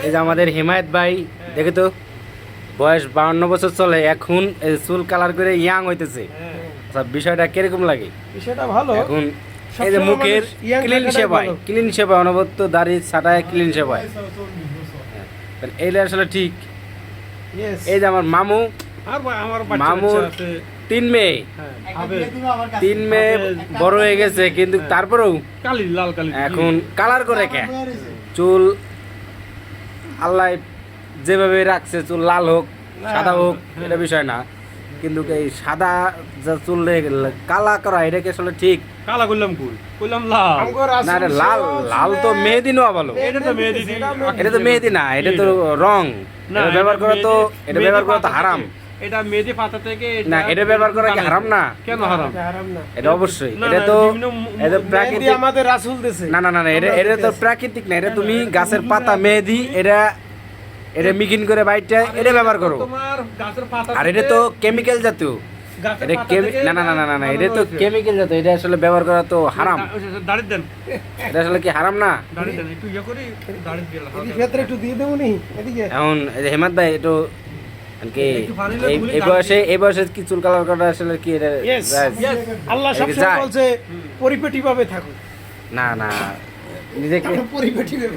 এই যে আমাদের হিমায়ত ভাই দেখে তো বয়স 52 বছর চলে, এখন এই চুল কালার করে ইয়াং হইতেছে। আচ্ছা, বিষয়টা কিরকম লাগে? বিষয়টা ভালো। এখন এই যে মুখের ক্লিন সেবায় অনবদ্য দাড়ি ছাটায় ক্লিন সেবায়, এইটা আসলে ঠিক। এই যে আমার মামু, মামুর 3 মেয়ে, 3 মেয়ে বড় হয়ে গেছে, কিন্তু তারপরেও এখন কালার করে কে চুল আল্লাহ যেভাবে রাখছে, চুল লাল হোক সাদা হোক এটা বিষয় না, কিন্তু এই সাদা যা চুল কালা করা এটা কি আসলে ঠিক? কালা করলাম লাল না, এটা লাল, লাল তো মেহেদি নেওয়া ভালো। এটা তো মেহেদি, এটা তো মেহেদি না, এটা তো রং। এটা ব্যবহার করা তো, এটা ব্যবহার করা তো হারাম। এটা মেহেদি পাতা থেকে না, এটা ব্যবহার করা কি হারাম না? কেন হারাম? এটা অবশ্যই, এটা তো এটা প্রাকৃতিক। আমাদের রাসূল দেশে না না না, এটা তো প্রাকৃতিক না, এটা তুমি গাছের পাতা মেহেদি এটা এটা মিকিন করে বাইটটা এটা ব্যবহার করো। তোমার গাছের পাতা আর এটা তো কেমিক্যাল জাতীয়, এটা না না না না না, এটা তো কেমিক্যাল জাতীয়, এটা আসলে ব্যবহার করা তো হারাম। দাড়ি দেন, এটা আসলে কি হারাম না? দাড়ি দেন একটু ইয়া করি, দাড়ি দিয়ে এই ক্ষেত্রে একটু দিয়ে দেবো নি এদিকে। এখন এই যে হেমাত ভাই একটু কি এই বয়সে কি চুল কালার করা আসলে কি এটা আল্লাহ সবসময় বলছে পরিপেটি ভাবে থাকো। না না, নিজেকে পরিপেটি ভাবে